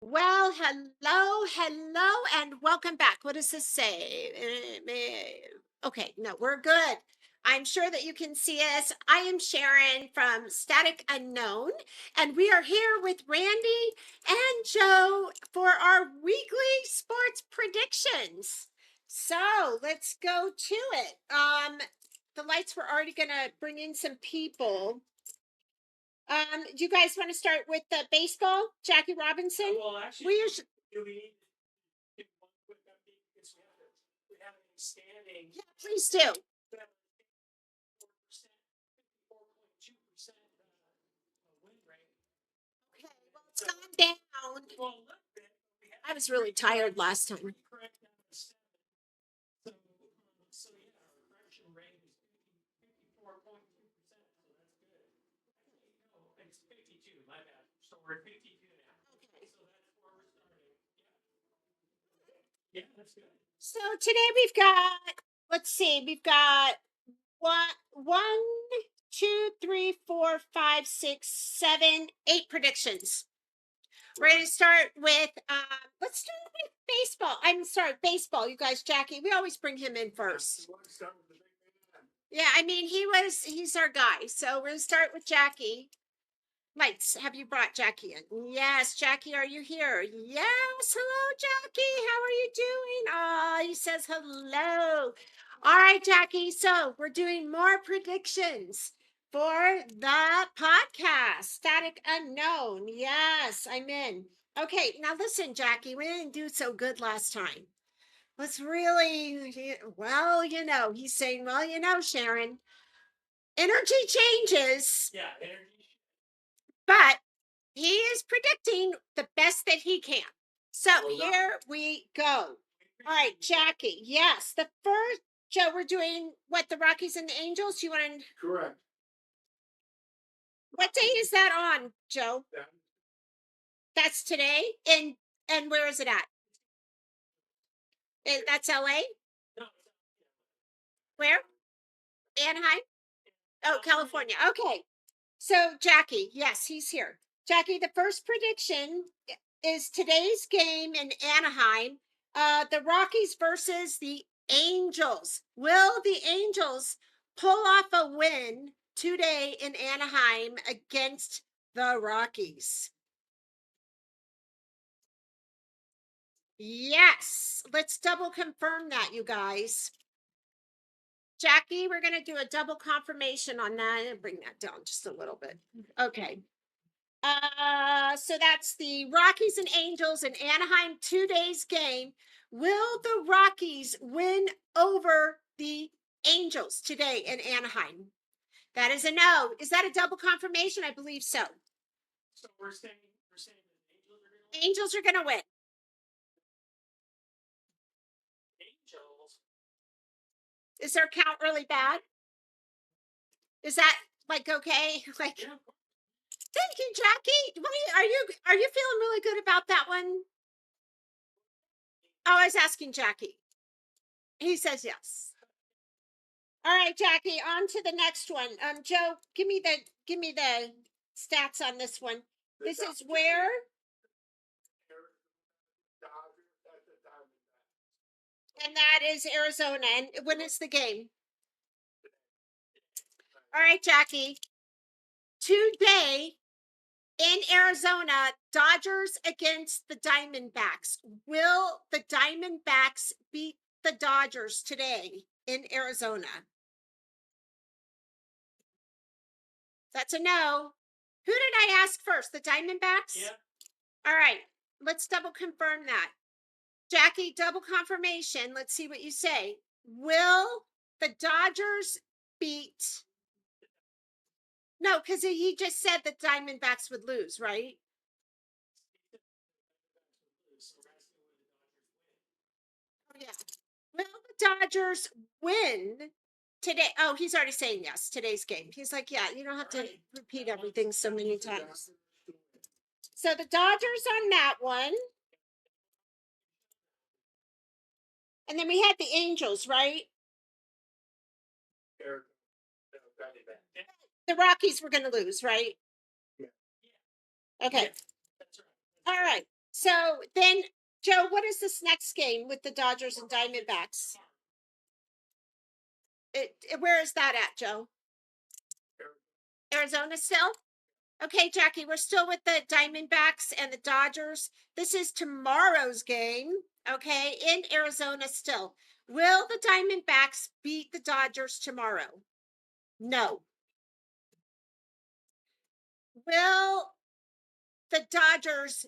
Well, hello, and welcome back. What does this say? Okay, no, we're good. I'm sure that you can see us. I am Sharon from Static Unknown, and we are here with Randy and Joe for our weekly sports predictions. So let's go to it. The lights were already gonna bring in some people. Do you guys want to start with the baseball? Jackie Robinson? Well, actually, We usually, do we need to give one quick update because we have a standing. yeah, please do. We have 54.2% win rate. Okay, well, it's gone down. Well, a little bit. I was really tired last time. Correct down to 7. So yeah, our correction rate is 54.2%. So that's good. No, it's 52. My bad. So we're at 52 now. Okay. So that's where we're starting. Yeah, that's good. So today we've got, let's see, we've got one, 8 predictions. We're going to start with, let's start with baseball. I'm sorry, baseball, you guys, Jackie. We always bring him in first. Yeah, I mean, he's our guy. So we're going to start with Jackie. Lights, have you brought Jackie in? Yes, Jackie, are you here? Yes, hello, Jackie. How are you doing? Oh, he says hello. All right, Jackie. So we're doing more predictions for the podcast, Static Unknown. Yes, I'm in. Okay, now listen, Jackie, we didn't do so good last time. Let's really, well, he's saying, well, Sharon, energy changes. Yeah, energy. But he is predicting the best that he can. So here we go. All right, Jackie. Yes, the first, Joe, we're doing what, the Rockies and the Angels? You want to? Correct. What day is that on, Joe? That's today. And where is it at? That's LA? No. Where? Anaheim? Oh, California. Okay. So Jackie, yes, he's here. Jackie, the first prediction is today's game in Anaheim, the Rockies versus the Angels. Will the Angels pull off a win today in Anaheim against the Rockies? Yes, let's double confirm that, you guys. Jackie, we're going to do a double confirmation on that and bring that down just a little bit. Okay. So that's the Rockies and Angels in Anaheim 2 days game. Will the Rockies win over the Angels today in Anaheim? That is a no. Is that a double confirmation? I believe so. So we're saying the Angels are going to win. Angels. Is their count really bad? Is that like okay? Like, yeah. Thank you, Jackie. Are you feeling really good about that one? Oh, I was asking Jackie. He says yes. All right, Jackie, on to the next one. Joe, give me the stats on this one. This is where? And that is Arizona. And when is the game? All right, Jackie. Today in Arizona, Dodgers against the Diamondbacks. Will the Diamondbacks beat the Dodgers today in Arizona? That's a no. Who did I ask first? The Diamondbacks? Yeah. All right. Let's double confirm that. Jackie, double confirmation. Let's see what you say. Will the Dodgers beat? No, because he just said the Diamondbacks would lose, right? Oh, yeah. Will the Dodgers win today? Oh, he's already saying yes, today's game. He's like, yeah, you don't have to repeat everything so many times. So the Dodgers on that one. And then we had the Angels, right? The Rockies were going to lose, right? Yeah. Okay. Yeah, that's right. All right. So then, Joe, what is this next game with the Dodgers and Diamondbacks? Where is that at, Joe? Arizona still? Okay, Jackie, we're still with the Diamondbacks and the Dodgers. This is tomorrow's game, okay, in Arizona still. Will the Diamondbacks beat the Dodgers tomorrow? No. Will the Dodgers?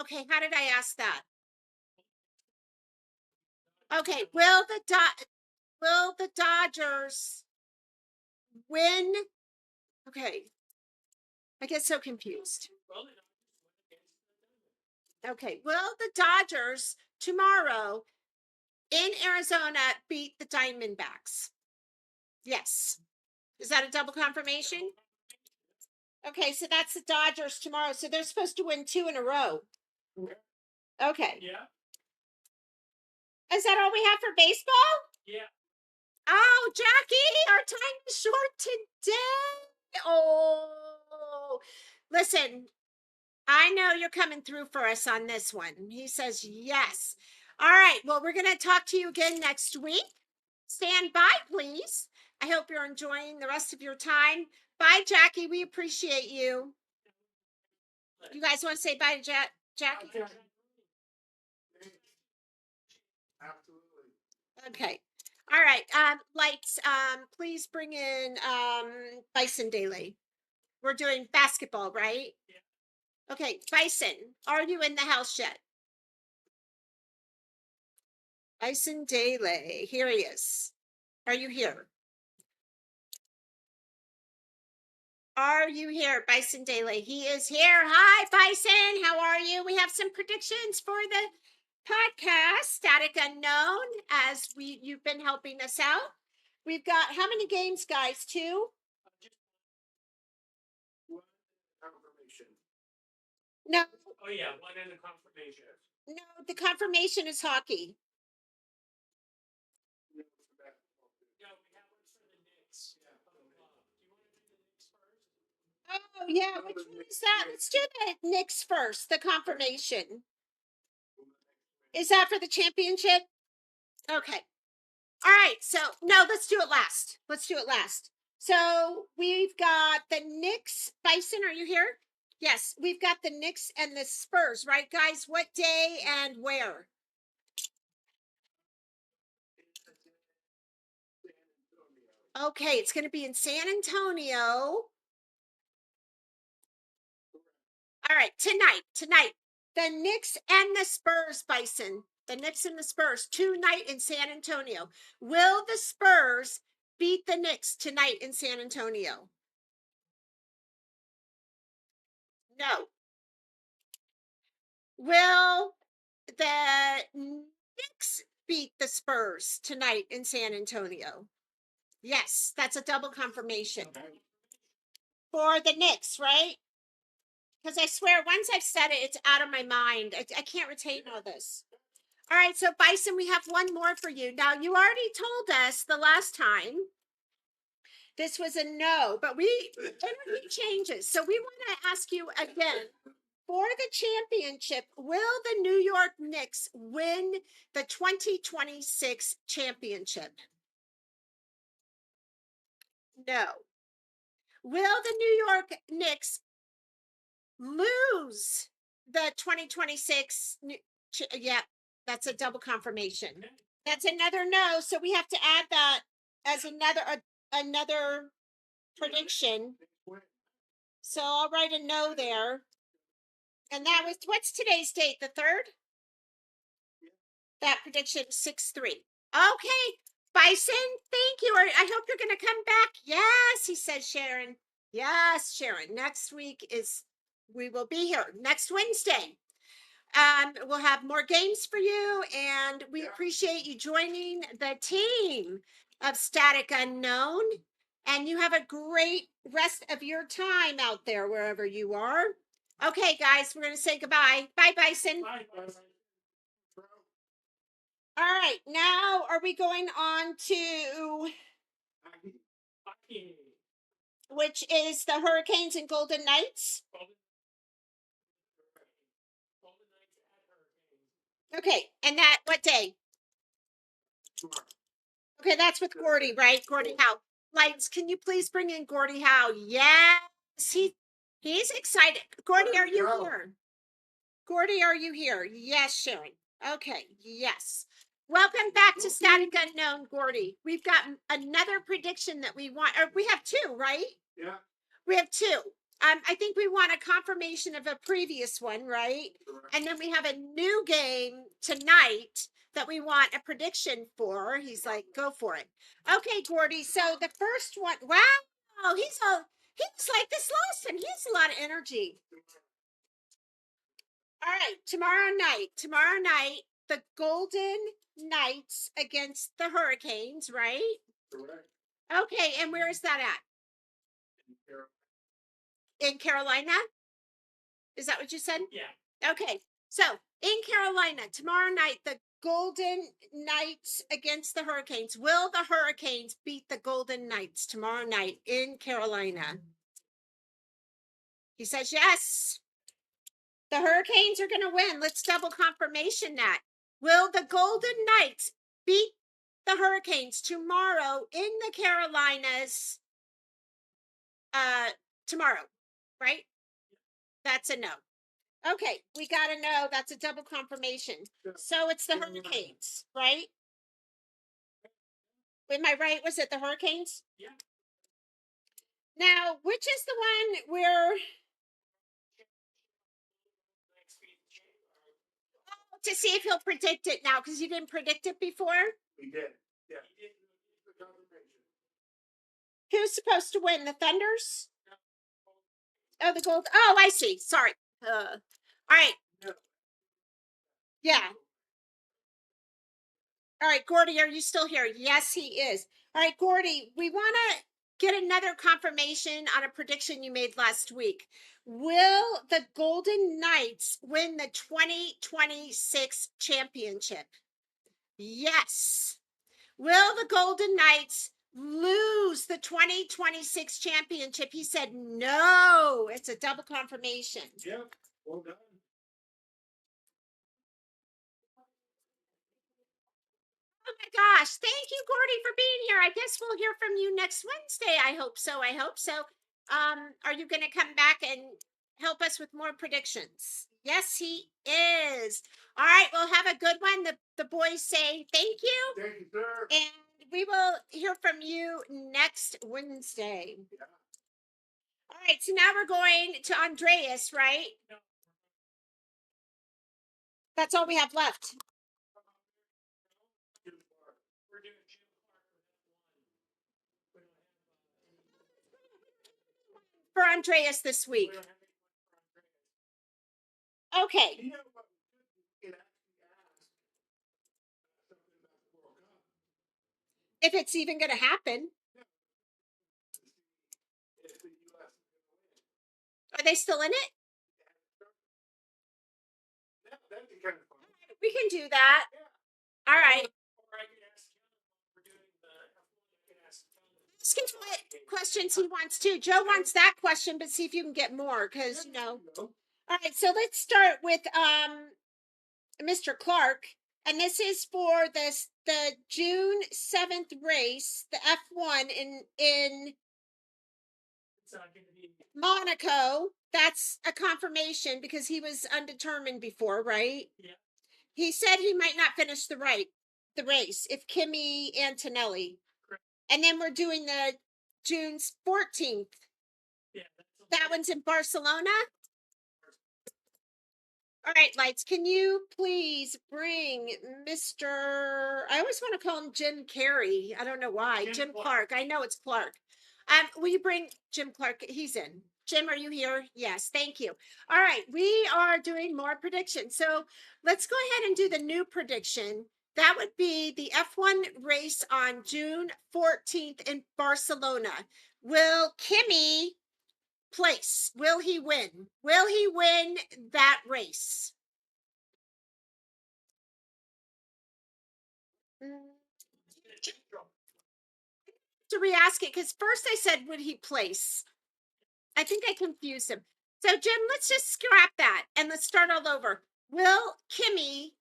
Okay, how did I ask that? Okay, will the Dodgers win? Okay, I get so confused. Okay, will the Dodgers tomorrow in Arizona beat the Diamondbacks? Yes. Is that a double confirmation? Okay, so that's the Dodgers tomorrow. So they're supposed to win 2 in a row. Okay. Yeah. Is that all we have for baseball? Yeah. Oh, Jackie, our time is short today. Oh, listen, I know you're coming through for us on this one. He says yes. All right. Well, we're going to talk to you again next week. Stand by, please. I hope you're enjoying the rest of your time. Bye, Jackie. We appreciate you. You guys want to say bye to Jackie? Absolutely. Okay. All right. Lights, please bring in Bison Daily. We're doing basketball, right? Yeah. Okay, Bison, are you in the house yet? Bison Daily. Here he is. Are you here? Are you here, Bison Daily? He is here. Hi, Bison. How are you? We have some predictions for the podcast, Static Unknown, as you've been helping us out. We've got how many games, guys? 2? One confirmation. No, Oh yeah, one in the confirmation. no, the confirmation is hockey. Yeah, we have one for the Knicks. Yeah. Do you want to do the Knicks first? Oh, yeah. Which one is that? Let's do the Knicks first, the confirmation. Is that for the championship? Okay. All right. So, no, let's do it last. Let's do it last. So, we've got the Knicks. Bison, are you here? Yes. We've got the Knicks and the Spurs, right, guys? What day and where? Okay. It's going to be in San Antonio. All right. Tonight. The Knicks and the Spurs, Bison. The Knicks and the Spurs tonight in San Antonio. Will the Spurs beat the Knicks tonight in San Antonio? No. Will the Knicks beat the Spurs tonight in San Antonio? Yes, that's a double confirmation. For the Knicks, right? Because I swear, once I've said it, it's out of my mind. I can't retain all this. All right, so Bison, we have one more for you. Now, you already told us the last time this was a no, but energy changes. So we want to ask you again, for the championship, will the New York Knicks win the 2026 championship? No. Will the New York Knicks lose the 2026? Yeah, that's a double confirmation. That's another no. So we have to add that as another prediction. So I'll write a no there. And that was, what's today's date? The 3rd? That prediction 6-3. Okay, Bison, thank you. I hope you're going to come back. Yes, he says, Sharon. Yes, Sharon. Next week we will be here next Wednesday. We'll have more games for you, and we appreciate you joining the team of Static Unknown. And you have a great rest of your time out there, wherever you are. Okay, guys, we're going to say goodbye. Bye, Bison. Bye. All right, now are we going on to Hockey. which is the Hurricanes and Golden Knights? Okay, and that what day? Okay, that's with Gordy, right? Gordy Howe. Lights, can you please bring in Gordy Howe? Yes, he's excited. Gordy, are you here? Gordy, are you here? Yes, Sharon. Okay, yes. Welcome back to Static Unknown, Gordy. We've got another prediction that we want, or we have two, right? Yeah. We have two. I think we want a confirmation of a previous one, right? Correct. And then we have a new game tonight that we want a prediction for. He's like, go for it. Okay, Gordy. So the first one, wow, he's like this last time. He has a lot of energy. All right, tomorrow night, the Golden Knights against the Hurricanes, right? Correct. Okay, and where is that at? In Carolina? Is that what you said? Yeah. Okay, so in Carolina, tomorrow night, the Golden Knights against the Hurricanes. Will the Hurricanes beat the Golden Knights tomorrow night in Carolina? He says yes. The Hurricanes are going to win. Let's double confirmation that. Will the Golden Knights beat the Hurricanes tomorrow in the Carolinas tomorrow, right? That's a no. Okay, we got to know. That's a double confirmation. So it's the Hurricanes, right? Am I right? Was it the Hurricanes? Yeah. Now, which is the one where to see if he'll predict it now because you didn't predict it before? We did. Yeah. He did the confirmation. Who's supposed to win? The Thunders? Oh, the Gold. Oh, I see. Sorry. All right. Yeah. All right, Gordy, are you still here? Yes, he is. All right, Gordy, we want to get another confirmation on a prediction you made last week. Will the Golden Knights win the 2026 championship? Yes. Will the Golden Knights lose the 2026 championship? He said no. It's a double confirmation. Yeah. Well done. Oh my gosh. Thank you, Gordy, for being here. I guess we'll hear from you next Wednesday. I hope so. I hope so. Are you going to come back and help us with more predictions? Yes, he is. All right. Well, have a good one. The boys say thank you. Thank you, sir. And we will hear from you next Wednesday. Yeah. All right. So now we're going to Andreas, right? No. That's all we have left. We're doing Jim Clark for that one. For Andreas this We week. don't have anyone for Andreas. Okay. You know what we could actually ask something about the World Cup. If it's even going to happen. If the U.S. is going to win. Are they still in it? That'd be kind of fun. We can do that. Yeah. All right. Or I could ask John when we're doing the F1. I could ask John. Ask him what questions he wants too. Joe wants that question, but see if you can get more because you know. No. All right, so let's start with Mr. Clark, and this is for the June 7th race, the F1 in It's not going to be. Monaco. That's a confirmation because he was undetermined before, right? Yeah. He said he might not finish the race if Kimi Antonelli. Correct. And then we're doing the June 14th. Yeah. That one's in Barcelona. All right, Lights, can you please bring Mr. I always want to call him Jim Carrey. I don't know why. Jim Clark. I know it's Clark. Will you bring Jim Clark? He's in. Jim, are you here? Yes, thank you. All right, we are doing more predictions. So let's go ahead and do the new prediction. That would be the F1 race on June 14th in Barcelona. Will Kimi place? Will he win? Will he win that race? To re-ask it because first I said, would he place? I think I confused him. So Jim, let's just scrap that and let's start all over. Will Kimi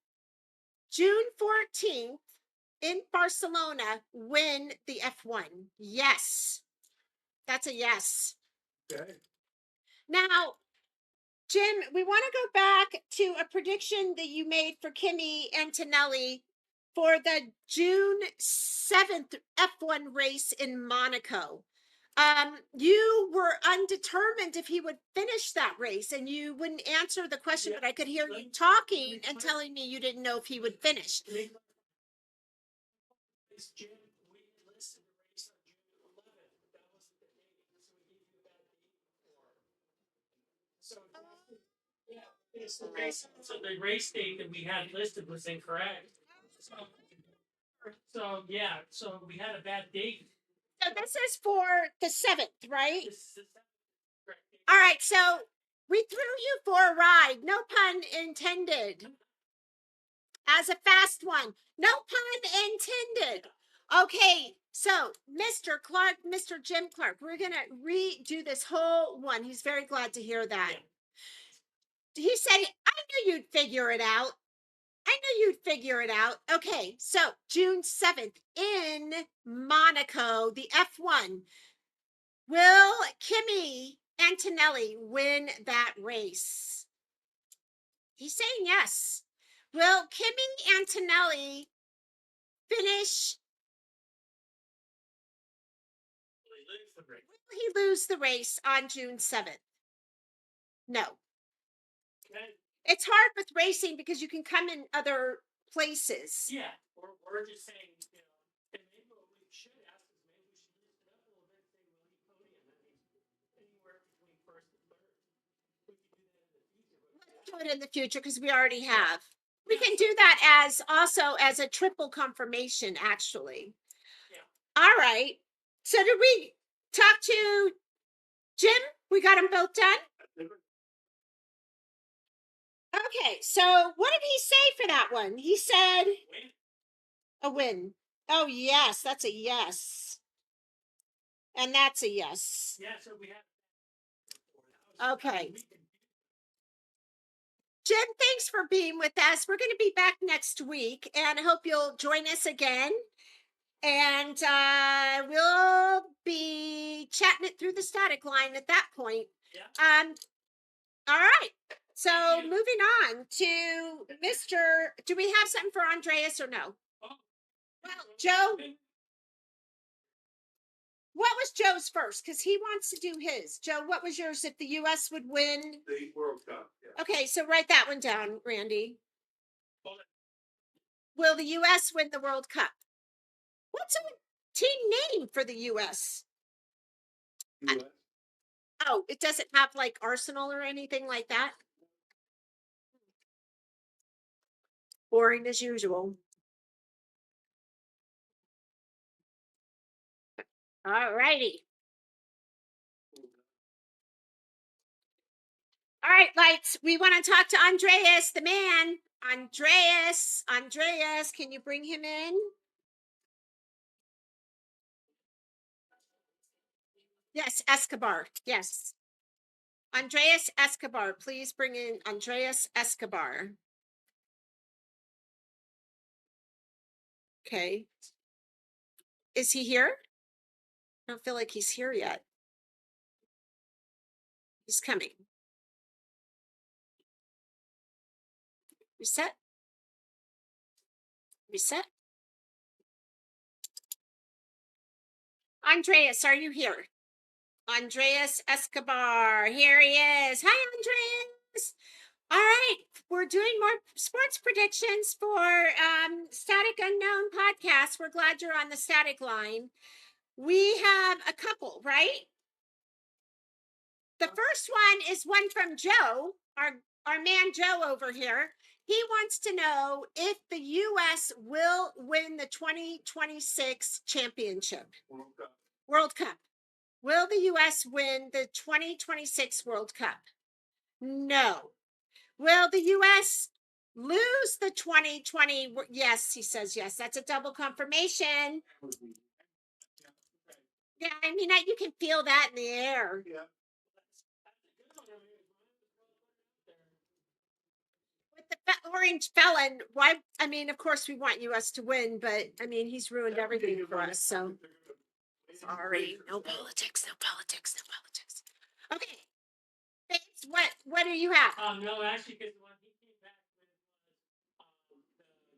June 14th in Barcelona win the F1? Yes. That's a yes. Okay. Now, Jim, we want to go back to a prediction that you made for Kimi Antonelli for the June 7th F1 race in Monaco. You were undetermined if he would finish that race, and you wouldn't answer the question, but I could hear you talking and telling me you didn't know if he would finish. June, we listed the race on June 11th, but that wasn't the date, so we gave you a bad date before. So yeah, so the race date that we had listed was incorrect. So yeah, so we had a bad date. So this is for the 7th, right? This is the correct date. All right, so we threw you for a ride, no pun intended. As a fast one, no pun intended. Okay, so Mr. Clark, Mr. Jim Clark, we're going to redo this whole one. He's very glad to hear that. He said, I knew you'd figure it out. I knew you'd figure it out. Okay, so June 7th in Monaco, the F1. Will Kimi Antonelli win that race? He's saying yes. Will Kimi Antonelli finish? Will he lose the race on June 7th? No. Okay. It's hard with racing because you can come in other places. Yeah, we're just saying, you know, and maybe what we should ask is maybe we should list it up a little bit, say, will he podium? That means anywhere between first and third. We could do that in the future. Let's do it in the future because we already have. We can do that as also as a triple confirmation, actually. Yeah. All right. So did we talk to Jim? We got them both done? Okay, so what did he say for that one? He said Win. a win. Oh, yes, that's a yes. And that's a yes. Yeah, so we have. Okay. Jim, thanks for being with us. We're going to be back next week, and I hope you'll join us again. And we'll be chatting it through the static line at that point. Yeah. All right. So moving on to Mr. Do we have something for Andreas or no? Oh. Well, Joe, what was Joe's first? Because he wants to do his. Joe, what was yours if the U.S. would win? The World Cup. Yeah. Okay, so write that one down, Randy. Hold it. Will the U.S. win the World Cup? What's a team name for the U.S.? US. Oh, it doesn't have like Arsenal or anything like that? Boring as usual. All righty. All right, lights. We want to talk to Andreas, the man. Andreas, can you bring him in? Yes, Escobar. Yes. Andreas Escobar. Please bring in Andreas Escobar. Okay. Is he here? I don't feel like he's here yet. He's coming. Reset. Reset. Andreas, are you here? Andreas Escobar. Here he is. Hi, Andreas. All right. We're doing more sports predictions for Static Unknown podcast. We're glad you're on the static line. We have a couple, right? The first one is one from Joe, our man Joe over here. He wants to know if the U.S. will win the 2026 championship. World Cup. World Cup. Will the U.S. win the 2026 World Cup? No. Will the U.S. lose the 2020? Yes, he says yes. That's a double confirmation. Yeah, I mean, you can feel that in the air. Yeah. orange felon. Why? I mean, of course, we want US to win, but I mean, he's ruined everything for us. So sorry, no politics, no politics, no politics. Okay, Bates, what do you have? No, actually, because when he came back with the Golden Knights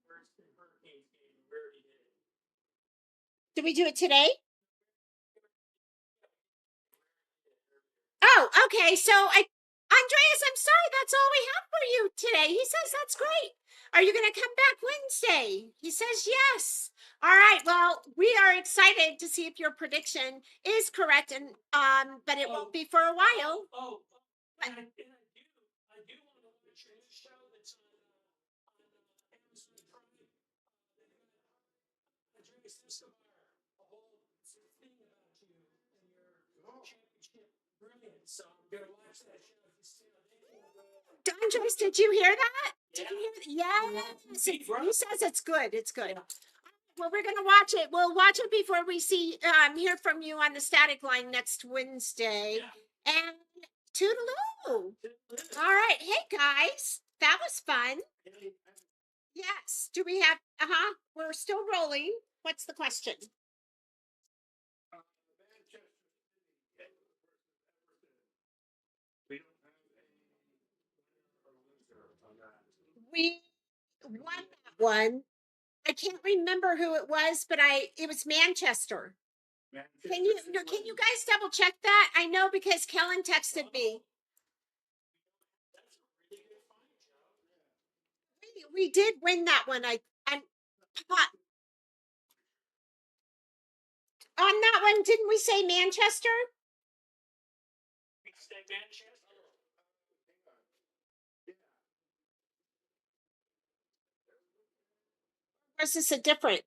versus Hurricanes game, we already did it. Did we do it today? Oh, okay. So Andreas, I'm sorry, that's all we have for you today. He says that's great. Are you going to come back Wednesday? He says yes. All right. Well, we are excited to see if your prediction is correct, and but it won't be for a while. And I do want to watch your new show that's on Amazon Prime. Andreas ESCOBAR, a whole thing about you and your championship brilliance. So I'm gonna watch that show. Andres, did you hear that? Yeah. Did you hear that? Yes. He says it's good. It's good. Well, we're gonna watch it. We'll watch it before we hear from you on the static line next Wednesday. Yeah. And toodaloo. All right. Hey guys, that was fun. Yes. Do we have we're still rolling. What's the question? We don't have a winner or loser on that. We won that one. I can't remember who it was, but it was Manchester. Can you guys double check that? I know because Kellen texted me. We did win that one. I'm on that one. Didn't we say Manchester? Or is this a different?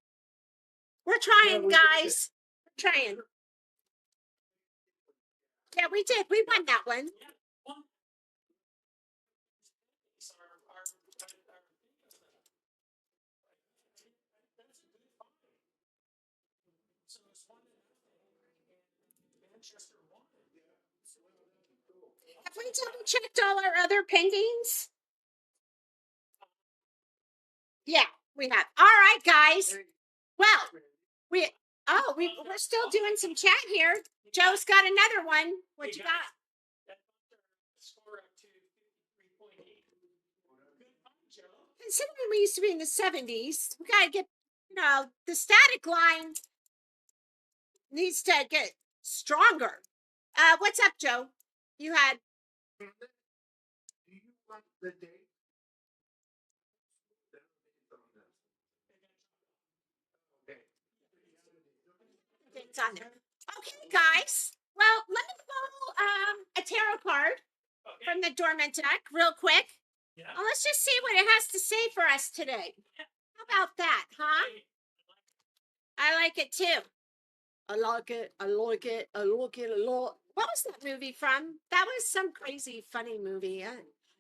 We're trying, guys. We're trying. Yeah, we did. We won that one. Have we double checked all our other pendings? Yeah, we have. All right, guys. Well, we're still doing some chat here. Joe's got another one. What you got? Considering we used to be in the 70s, we gotta get, the static line needs to get stronger. What's up, Joe? You had. Do you want the date? Okay. It's on there. Okay, guys. Well, let me pull a tarot card from the dormant deck real quick. Yeah. Well, let's just see what it has to say for us today. How about that, huh? I like it too. I like it. I like it. I like it a lot. What was that movie from? That was some crazy, funny movie.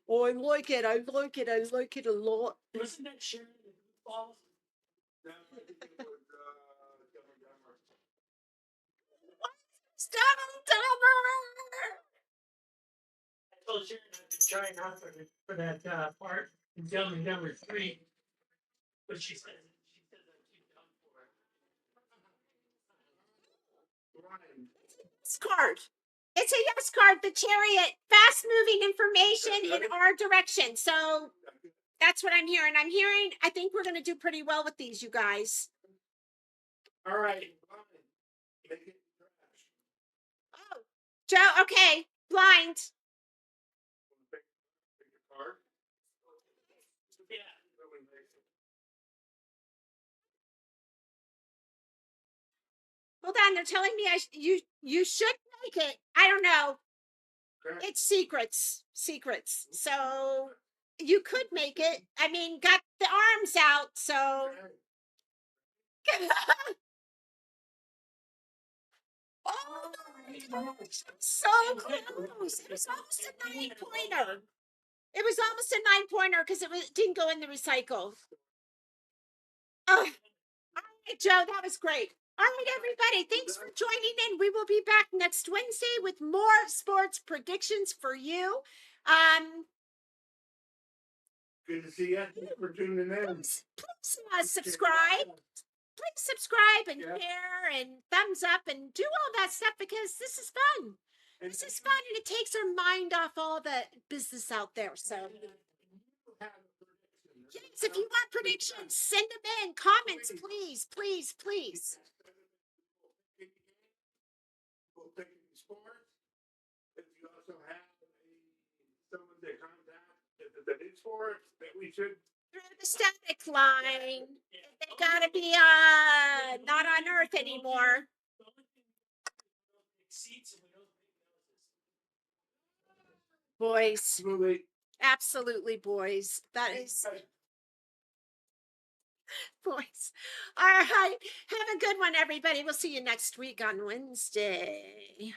Oh, I like it. I like it. I like it a lot. Wasn't that Sharon the Goofball? No, I think it was Dumb and Dumber. Dumb and Dumber. I told Sharon not to try not for that part in Dumb and Dumber 3, but she says I'm too dumb for it. Yes card. It's a yes card. The Chariot. Fast moving information in our direction. So that's what I'm hearing. I think we're going to do pretty well with these, you guys. All right. Oh, Joe. Okay. Blind. Yeah. Hold on. They're telling me you should make it. I don't know. It's secrets. So you could make it. I mean, got the arms out. So. Oh, so close. It was almost a 9-pointer. It was almost a 9-pointer because it didn't go in the recycle. Oh, all right, Joe, that was great. All right, everybody, thanks for joining in. We will be back next Wednesday with more sports predictions for you. Good to see you. Thanks for tuning in. Please subscribe. Please subscribe and Yeah. share and thumbs up and do all that stuff because this is fun. This is fun and it takes our mind off all the business out there. So, yes, if you want predictions, send them in. Comments, please, please, please. We'll take it in sports. If you also have someone to contact that is sports that we should. Through the static line. They gotta be not on Earth anymore. The only thing we don't take seats and we don't take noses. Boys. Absolutely. Absolutely, boys. That is boys. All right. Have a good one, everybody. We'll see you next week on Wednesday.